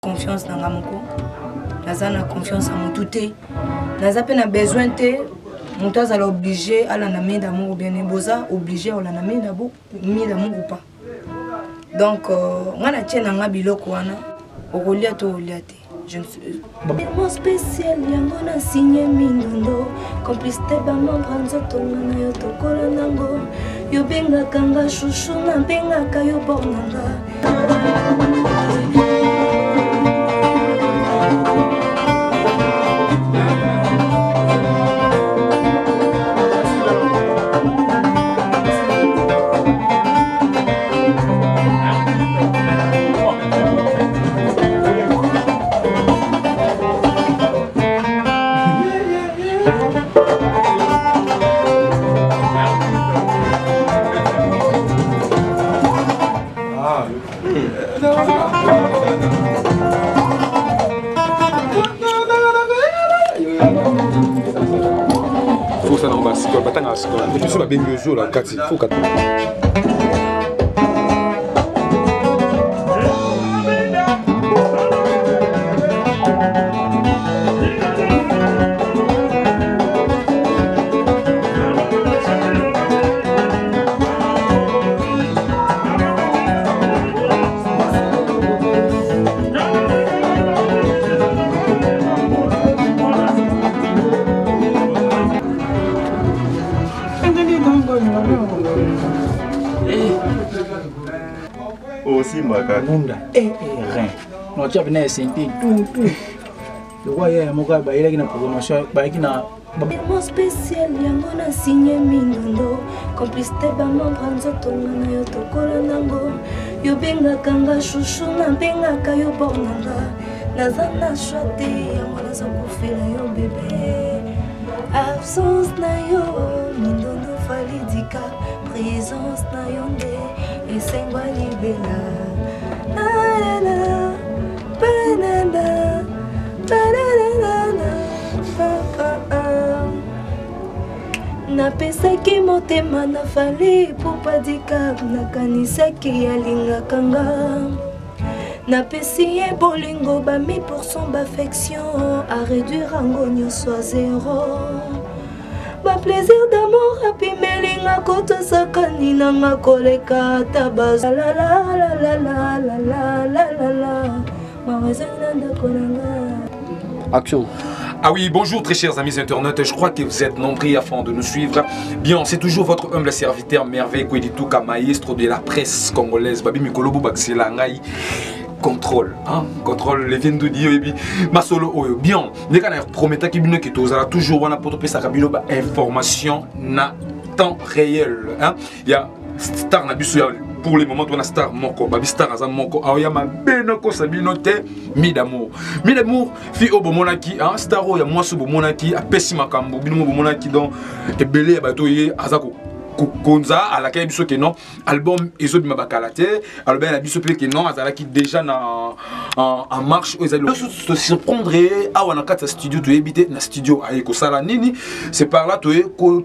confiance dans Gamoko. Naza confiance à mon touté. Naza pe na besoin te. Montaz a obligé à la main d'amour ou bien Boza obligé à la main d'amour ou pas. Donc, moi na tiens na biloko wana. Okolia to oliate. Je ne suis pas spécial, yango na signé mindondo. Complicité ba membre nzoto na yo to kolanango. Yo benga kanga chouchou na benga kayo bornanga. Faut ça dans ma scope, attends, et puis sur la bengozo là, 4 il faut 4. Aussi maga munda rien no tcha bena senti tout le voyez mon gars ba il a une promotion ba qui na mon spécial yango na signé mindondo complicité ba membre nzoto na yo to kolanango yo benga kanga chouchou na benga kayo bornanga naza na chote yango naza kofela yo bébé absence na yo mindondo falidika présence na yo nde esengwa libela alala banana banana napesaki motema na fali popadika nakanisaki yalingaka nga napesi ye bolingo ba 1000% d'affection à réduire yango nyonso à 0 ba plaisir d'amour apimelinga kotosakani nanga koleka tabaza la la la la la la la la la mawazana ndako nanga. Action. Ah oui, bonjour très chers amis internautes, je crois que vous êtes nombreux afin de nous suivre. Bien, c'est toujours votre humble serviteur merveille Kwedituka, maestro de la presse congolaise, Babi Mikolobo Bakselangai. Contrôle, hein? Contrôle, les viennes de dire, et puis, ma solo, bien, les gars, promettant qu'il y a toujours un apôtre, ça a information na temps réel, hein? Il y a star nabisu pour les moments où on a star moko, babi star azam moko, aoya ma benoko sabinote, mi d'amour, fi au bomonaki, hein? Staro ya moi sous bomonaki, a pessi makambo, bino bomonaki dans et belé abatoye azako. Konza à laquelle biso que non album ezo bima bakalate album la biso que non azala qui déjà en marche aux allo se surprendre à wana kata studio to habiter na studio ayeko sala nini c'est par là to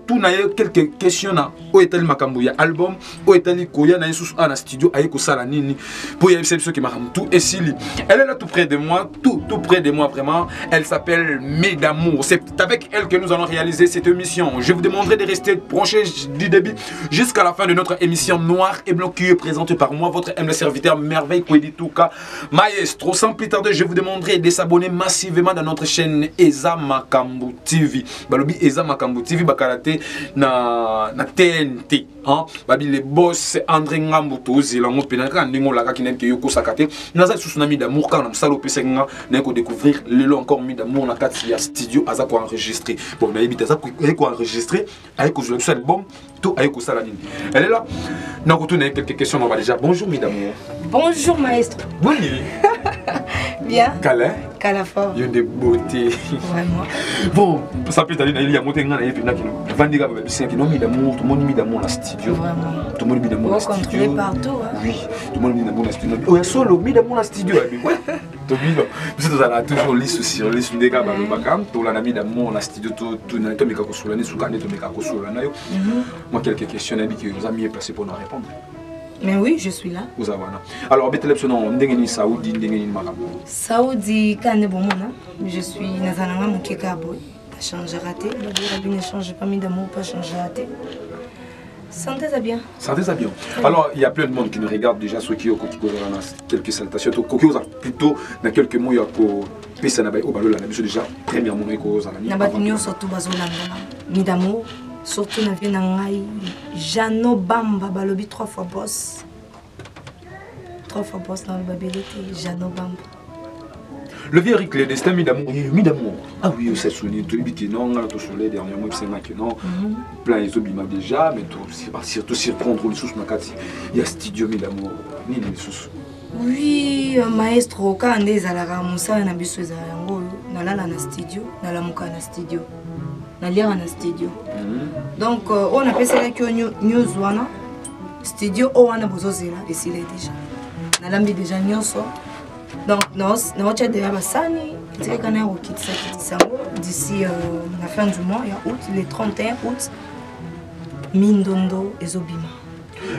tout na quelques questions na o etali makambo ya album o etali koya na yesu na studio ayeko sala nini pour y biso que makam tout et Sili elle est là tout près de moi tout près de moi vraiment elle s'appelle Médamour c'est avec elle que nous allons réaliser cette émission je vous demanderai de rester branchés du début jusqu'à la fin de notre émission Noir et Blanc qui est présentée par moi, votre humble serviteur Merveille Kwedituka Maestro. Sans plus tarder, je vous demanderai de s'abonner massivement dans notre chaîne Eza Makambu TV. Balobi Eza Makambu TV, bakalate na TNT. Hein? Babi les boss André Ngambuto, Zilango Penaka, Ningo Laka qui n'aime que Yoko Sakate. Naza Tsunami d'amour, quand on a salopé Senga, n'a qu'à découvrir le long encore mis d'amour, na Katia Studio, Aza pour enregistrer. Bon, on a évité ça pour enregistrer, avec le album. Elle est là. Nous avons quelques questions. On va déjà. Bonjour, mesdames. Bonjour, maestro. Bonjour. Bien. Calais. Calafort. Il y a des beautés. Vraiment. Bon, ça peut être il y a monté un et puis là qui nous vendent qui nous mis d'amour, tout le monde mis d'amour dans le studio. Vraiment. Tout le monde mis d'amour dans le studio. Partout. Hein? Oui, tout le monde mis d'amour dans le studio. Oh, il y a solo mis d'amour dans le studio. Tout le monde a toujours liste sur liste des gars bakam, tout la mis d'amour dans le studio tout na to meka ko solani sous kané to meka ko solana yo. Moi quelques questions que vous amis passé pour nous répondre. Mais oui, je suis là. Vous avez alors, Saoudi, Saoudi, je suis Nazananga Mukeka Boy. Pas changer raté. La ne change pas mis d'amour, pas changer raté. Sentez-ça bien. Sentez-ça bien. Alors, il y a plein de monde qui nous regarde déjà, ceux qui ont quelques salutations. Plutôt, dans quelques mots, il y a déjà, premièrement, surtout na vie na ngai Jano Bamba balobi 3 fois boss dans le babelité Jano Bamba. Le vieux Eric, le destin mis d'amour. Ah oui, c'est souligné. Tout le biti non, on a tout sur les derniers mois, c'est que non. Plein les obima déjà, mais tout surtout surprendre les sous makati. Il y a studio mis d'amour. Ni les sous. Oui, maestro quand on est à la ramusa na biso za yango na la na studio, na la muka na studio. Na lire na studio. Donc on appelle ça que news wana studio o wana bozozela ici déjà. Na lambi déjà nyonso. Donc nous on tient déjà basani, c'est qu'on a kitisa d'ici la fin du mois, il y a août, le 31 août. Mindondo ezobima.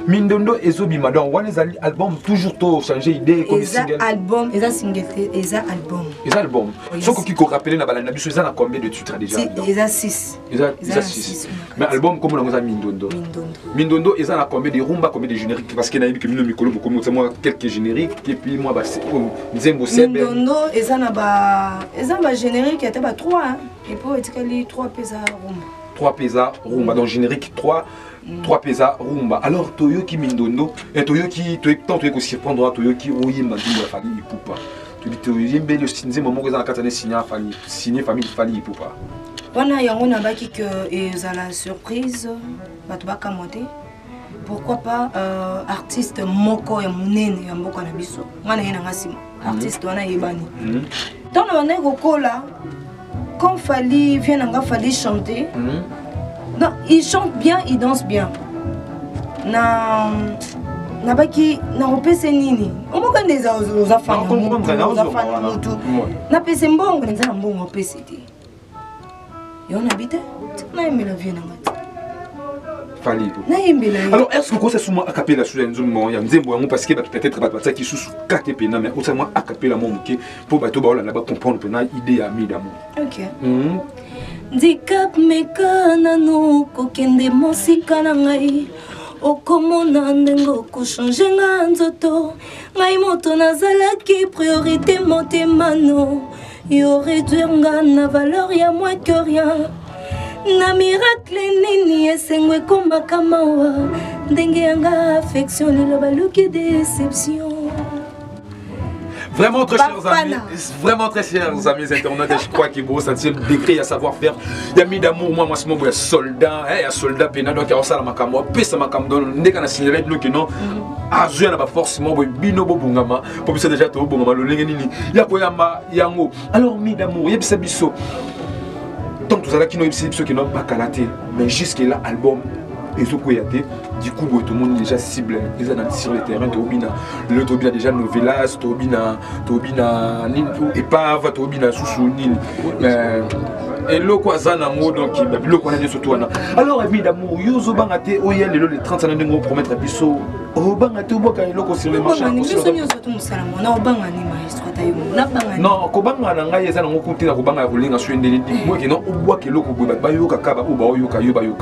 Mindondo ezobima donc on les albums toujours to changer idée comme single. Album, single, album. Les albums. Sauf que qui rappelle na balana biso na combien de titres déjà? Ils a 6. Ils a 6. Mais album comme on a Mindondo. Mindondo ils a combien de rumba, combien de génériques parce qu'il y a que Mino Mikolo comme moi quelques génériques et puis moi bah Nzembo Sebe. Mindondo ils a ba générique était ba 3 hein. Et pour être que 3 pesa rumba. 3 pesa rumba donc générique 3 pesa rumba. Alors Toyoki Mindondo et Toyoki tant Toyoki aussi prendre Toyoki oyimba la famille Ipupa. Tu dis Toyoki le signé moment que za katane signé famille Ipupa. Wana yango na baki que ezala surprise bato bakamote. Pourquoi pas artiste moko ya munene ya mboka na biso. Ngana yena ngasima. Artiste wana yebani. Dans le moment kokola quand Fally vient Fally chanter. Non, il chante bien, il danse bien. Na baki na opese nini. Omoka ndeza ozafanya. Na pese mbongo ndeza mbongo opese ti. Yo na bite? Na yemela vie na ngati. Fally. Na yemela. Alors est-ce que c'est souvent acapella sur une zone mo ya Nzembo yango parce que peut-être batsa ki susu kate pena mais autrement acapella mo muke pour bato ba ola ba comprendre pena idée ya mi d'amour. OK. Dikap meka nanu kokende mosika na ngai okomona ndengo kochange nga nzoto ngai moto nazalaki priorité motema no yo réduire nga na valeur ya moins que rien na miracle nini esengwe komaka mawa ndenge yanga affection lelo baluki déception. Vraiment très chers amis internautes, je crois qu'il faut sentir décret à savoir-faire. Il y a mis d'amour, moi, ce moment, il y a soldat, il y a soldat, donc il y a ça, il y a dès qu'on a signalé, nous, que non, à jouer, on n'a pas forcément bino bongama, pour ça déjà, tout bongama, le lingeni, il y a quoi, il y a un mot. Alors, mis d'amour, il y a des biseaux. Tant que tout ça, qui n'ont pas qui n'ont pas calaté, mais jusqu'à là, album. Et du coup, tout le monde est déjà ciblé. Ils sont sur le terrain. Le Tobina déjà Novelas, Tobina, Epave, Tobina Sousounil. Et le Kwazana mot donc le qu'on a dit surtout. Alors, évidemment, Yozo Bangate, Oyel, les 30 ans de promettre à Bissot. Oh, Bangate, Boka, et Loco sur les marchés. Non, Kobanga Nanga, ils ont compté la Kobanga rouling à Suendé. Moi qui n'ont pas que Loco Bayoka Kaba ou Bayoka Yoka.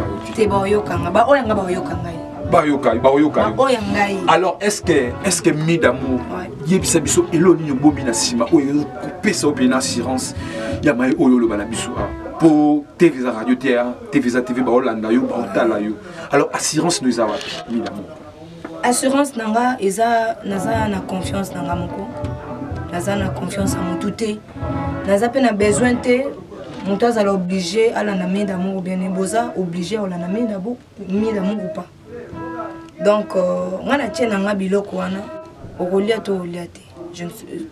Alors est-ce que mi d'amour yebisa biso eloni yo bomina sima oyo pesa obina assurance ya mai oyo lo bana biso pour TV radio TV ba Hollanda yo ba tala yo. Alors assurance nous a wapi mi d'amour. Assurance nanga eza naza na confiance nanga moko. Naza na confiance en mututé. Naza pe na besoin te Moto azala obligé à la main d'amour ou bien boza obligé à la main d'amour ou pas. Donc on a tient nga biloko wana okolia to oliate. Je ne suis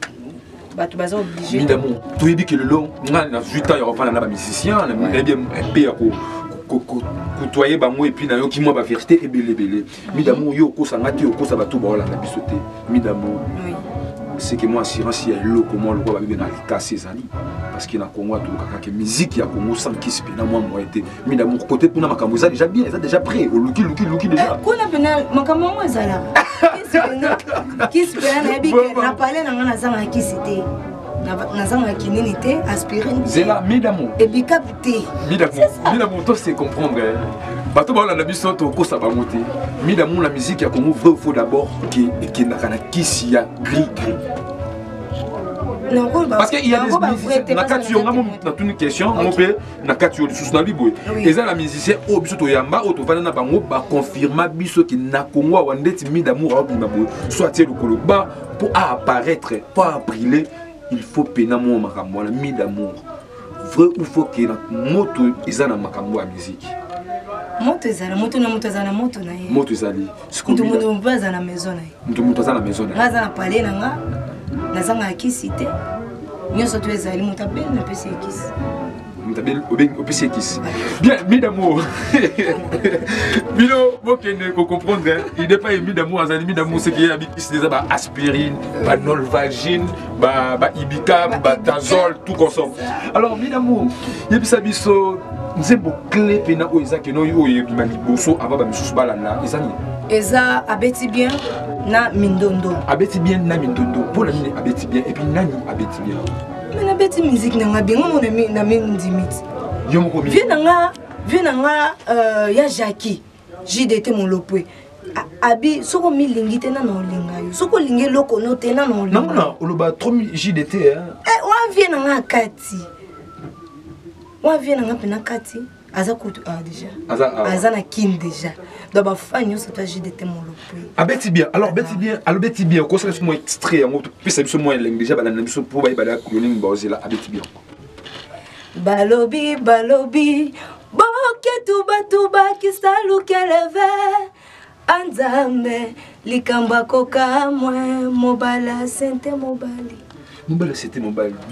bato baza obligé. Mi d'amour. Tu dis que le long nga na 8 ans il va na ba musicien, na bien épée à côtoyer bango et puis na yo ki moi ba vérité et belé. Mi d'amour yo ko sanga ti yo ko sa bato ba la bisoté. Mi d'amour. Oui. c'est que moi assurance il y a l'eau comment le roi va casser ses amis parce qu'il a Congo tout que musique il y a Congo sans qui se pénal moi été mais dans mon côté pour na makambo ça déjà bien ça déjà prêt au luki déjà ko na pénal makambo moi ça là qui se pénal na bi na parler na zanga qui c'était na zanga qui n'était aspirine c'est là midamo et bi capté midamo toi c'est comprendre bato ba la biso to ko ça va monter midamo la musique il y a Congo vrai faut d'abord qui na kana kisi ya gris parce qu'il y a des musiciens, dans une question, on peut et ça la musicien au biso to yamba au to vana na bango ba confirmer biso qui na Congo wa ndeti mi d'amour soit tiens le koloba pour apparaître pas briller il faut pénamo makambo la mi d'amour vrai ou faut que na moto ezana makambo ya musique moto ezala moto na ye moto ezali mutu mbaza na maison na ye mutu aza na maison na ye ngaza na palais na nga nazanga kisi te nyonso to ezali moto abeli na pesi kisi moto abeli opesi kisi bien mi d'amour bino bokende ko comprendre il n'est pas mi d'amour azali mi d'amour c'est qu'il y a kisi déjà ba aspirine ba nolvagine ba ibika ba tazol tout consomme alors mi d'amour yebisa biso nzembo clé pena o ezaki no yo yebima liboso ava ba misusu balanda ezani eza abeti bien na mindondo abeti bien na mindondo pour la mine abeti bien et puis nani abeti bien mais na beti musique na nga bien mo na mindimit yo moko bien na nga ya Jackie JDT mon lopwe abi soko milingi te na no linga yo soko lingi loko no te na no linga non oloba trop JDT hein wa bien na nga kati wa bien na nga pena kati aza kutu déjà aza na kin déjà donc ba fanyo ça ta JDT mon lopwe abeti bien alors beti bien ko ça mo extrait en autre puis ça biso mo lingi déjà bala na biso pour ba bala cloning ba ozela abeti bien balobi boketuba kisalu keleve anzambe likamba koka mwe mobala sente mobali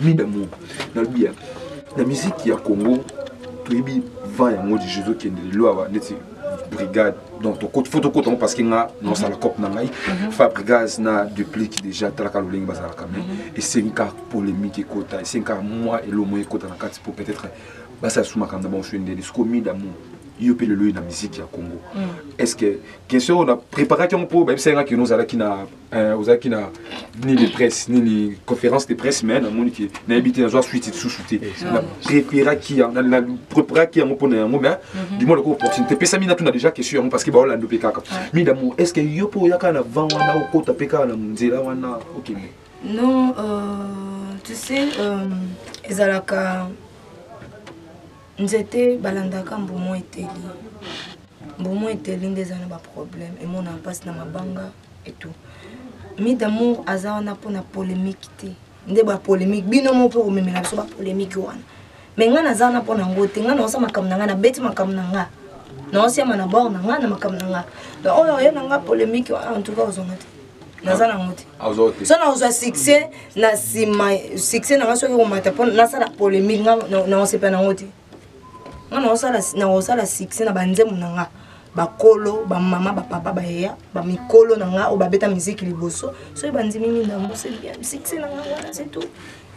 mi d'amour na bien la musique ya Congo toyebi va ya ngodi Jésus qui est lo ava neti brigade donc to photo ko parce que nga non ça la cop na ngai fa brigade na duplique déjà talaka loling bazala quand même et c'est une carte polémique kota et c'est un moi et le moyen kota na carte pour peut-être basa suma kanda bon chou ndeli sko mi d'amour yo pe le lo na musique ya Congo est-ce que question on a préparation pour même c'est que nous ala qui na ni les presse ni les conférences de presse mais na moni qui na habité na suite sous-shooté na préparer qui na préparer qui en pour na mais du moins l'opportunité pesa mina tuna déjà question parce que ba Orlando peka mi d'amour est-ce que yo po yaka na vent wana okota peka na nzela wana OK non tu sais ezalaka nzete balandaka mbumo eteli ndeza na ba problème et mon impasse na mabanga et tout mi d'amour azana pona polémique te nde ba polémique bino mo po memela so ba polémique wana mais nga nazana pona ngote nga no sa makam na nga na beti makam na nga no sia mana bor na nga na makam na nga donc oyo ye na nga polémique en tout cas ozongate nazana ngote so na ozo succès na sima succès na nga so ko mata pona na sa la polémique nga no se pa na ngote na osala succès na banzemu na nga bakolo bamama bapapa bayeya bamikolo na nga o babeta musique liboso so bandimi mi d'amour c'est bien succès na nga voilà c'est tout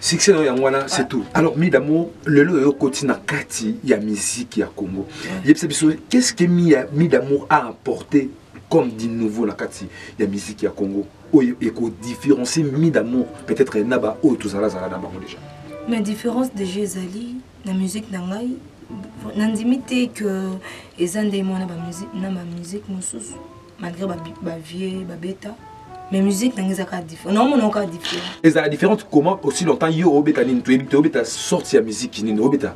succès na yangwana c'est tout alors mi d'amour lelo yo koti na kati ya musique ya Congo yebisa biso qu'est-ce que mi d'amour a apporté comme du nouveau na kati ya musique ya Congo et ko différencier mi d'amour peut-être naba o tozala zala na bango déjà mais différence de ezali na musique na ngai nandimite que ezande mona ba musique mosusu malgré ba vieux ba bêta mais musique n'engeza ka différent non mon ka différent et ça la différente comment aussi longtemps yo obeta ni to obeta sorti ya musique ni obeta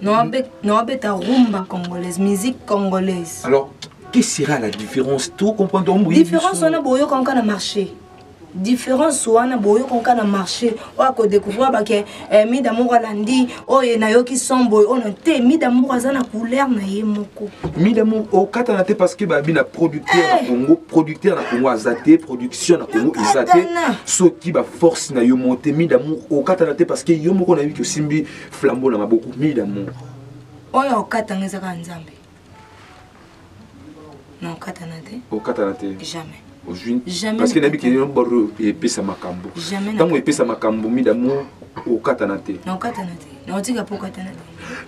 non obeta rumba congolaise musique congolaise alors qu'est-ce sera la différence tout comprendre différence on a boyo quand on a marché différence wana boyo konka na marché wa ko découvrir ba ke mi d'amour alandi o ye na yo ki sombo on te mi d'amour azana couleur na ye moko mi d'amour o kata na te parce que ba bina producteur na Congo azate production na Congo izate soki ba force na yo monter mi d'amour o kata na te parce que yo moko na yo ki simbi flambeau na maboko mi d'amour o yo kata ngeza ka nzambe non kata na te o kata na te jamais Jamais. Parce que nabi qui est baro et pesa makambo. Jamais. Tant et pesa makambo mi d'amour au katanate. Non katanate. Non diga pour katanate.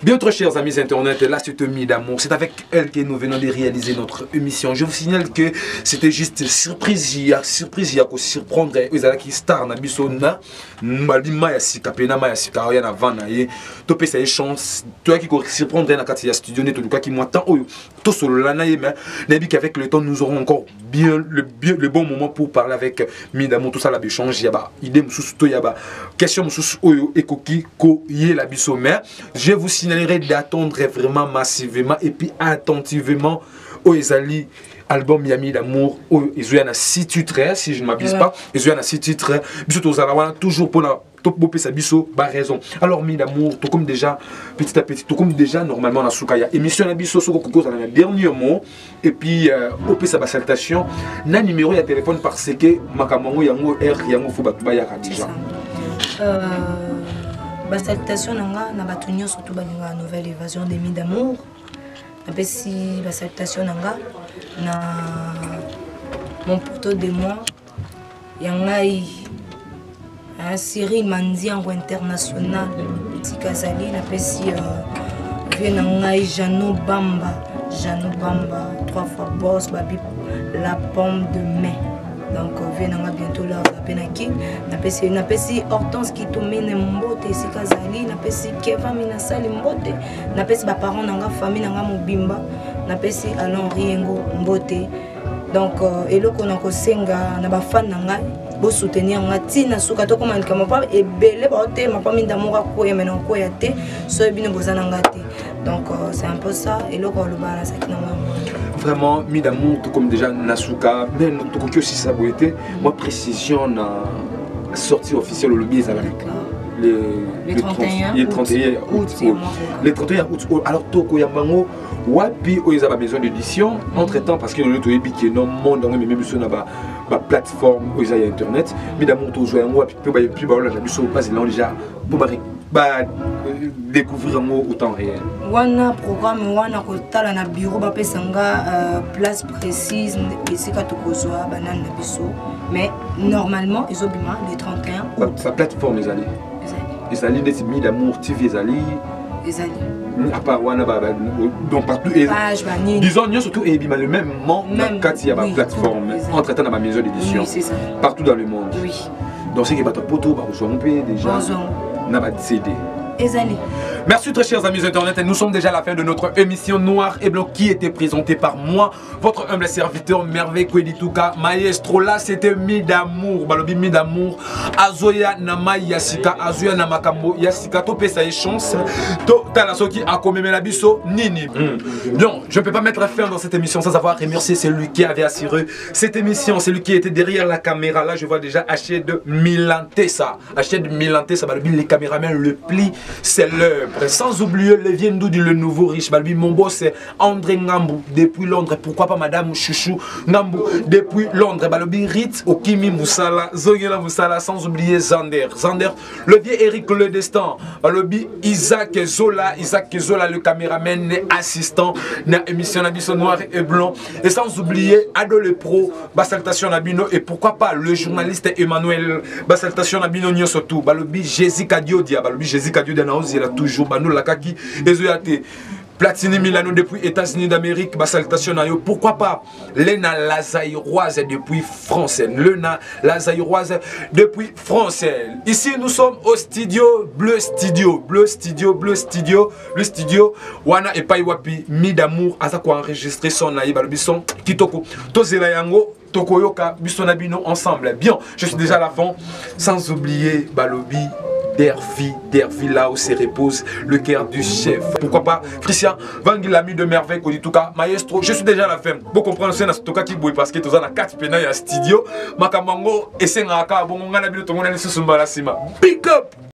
Bien très chers amis internet, là c'est Mi d'amour, c'est avec elle que nous venons de réaliser notre émission. Je vous signale que c'était juste surprise, il y a quoi surprendre les alaki star na bisona, malima ya sika pena ma ya sika ya na vana ye, to pesa une chance, toi qui surprendre na kati ya studio neto luka qui moi tant oyo, to solo la na ye mais nabi qu'avec le temps nous aurons encore le bon moment pour parler avec Mi d'amour, tout ça la échange ya ba idée mususu to ya ba question mususu oyo ekoki ko ye la biso mais je vous signalerai d'attendre vraiment massivement et puis attentivement au Ezali album Yami d'amour où ils ont 6 titres si je ne m'abuse pas, ils ont 6 titres biso zalawana toujours pour la top bopé sa biso ba raison. Alors Mi d'amour tout comme déjà petit à petit tout comme déjà normalement na sukaya émission na biso soko koko na dernier mot et puis opé sa salutation na numéro ya téléphone parce que makamango yango r yango fo ba ya déjà. Salutation na bato nyonso to balinga nouvelle évasion de Mi d'amour. Napesi salutation na mon poteau de moi yangai Cyril Mandiango international Tikazali napesi vie na ngai Jano Bamba 3 fois boss babi la pomme de mai. Donc venanga bientôt là penaki napesi Hortense qui tomine mbote sikazali napesi Keva minasali mbote napesi ba parents nanga famille nanga mobimba napesi Alon Riengo mbote. Donc eloko na kosenga na ba fan nanga bo soutenir nga tina suka to komanda kama pa ebele ba te ma famille d'amour ko ya mena ko ya te so bino bozana nga te. Donc c'est un peu ça eloko lo bana sakina nga. Vraiment, Mi d'amour, tout comme déjà Nasuka, mais tout comme aussi ça été, moi précision na sortie officielle au lobby le 31 août. Le 31 août. Alors Toko Yamango, wapi où ils avaient besoin d'édition. Entre temps, parce que le tout est qui est non monde dans même sur la plateforme où ils ont internet. Mi d'amour toujours un wapi plus bas là, j'ai vu sur pas il déjà pour découvrir un mot au temps réel. Wana programme wana kotala na bureau ba pesanga place précise esika tokozwa banane na biso mais normalement ils obima le 31 août. Sa plateforme les alliés des Mi d'amour TV les alliés à part wana donc partout disons nous surtout et le même monde quand il y a ma plateforme entre temps dans ma maison d'édition partout dans le monde. Oui. Donc c'est que votre poteau va rejoindre déjà na ba CD. Merci très chers amis internet, nous sommes déjà à la fin de notre émission Noir et Blanc qui était présentée par moi, votre humble serviteur Merveille Kwedituka Maestro. Là c'était Mi d'amour, balobi Mi d'amour, Azoya Nama Yasika, Azoya Namakambo Yasika, to pesa chance, to talasoki akomeme la biso nini. Bien, je ne peux pas mettre fin dans cette émission sans avoir remercié celui qui avait assuré cette émission, celui qui était derrière la caméra. Là je vois déjà Hd Milantesa, Hd Milantesa, balobi les caméramans le pli. C'est l'œuvre. Sans oublier le Viendou du le nouveau riche. Balbi, mon boss c'est André Ngambou depuis Londres. Pourquoi pas Madame Chouchou Ngambou depuis Londres. Balbi Rit Okimi Moussala, Zongela Moussala. Sans oublier Zander. Zander, le vieux Eric Le Destin. Balbi Isaac Zola, le caméraman assistant na émission Nabiso Noir et Blanc. Et sans oublier Ado le Pro, Basaltation Nabino. Et pourquoi pas le journaliste Emmanuel Basaltation Nabino Nyosotou. Balbi Jessica Diodia. Balbi Jessica Diodia. Il a toujours banou la kaki et Platini Milano depuis États-Unis d'Amérique, salutation à eux. Pourquoi pas Lena Lazaïroise depuis français. Lena Lazaïroise depuis français. Ici nous sommes au studio Bleu Studio. Le studio Wana et Paiwapi Mi d'amour à quoi enregistrer son naïba le bison Kitoko. Tozela Yango. Tokoyoka Bisonabino ensemble. Bien, je suis déjà à la fin. Sans oublier Balobi. Dervi, là où se repose le cœur du chef. Pourquoi pas Christian Vangi, l'ami de Merveille Kodituka Maestro. Je suis déjà à la fin. Vous comprenez, c'est un qui bouille parce que tu as 4 pénales à studio. Makamango et c'est un bon on a vu tout le monde aller sur ce Big up!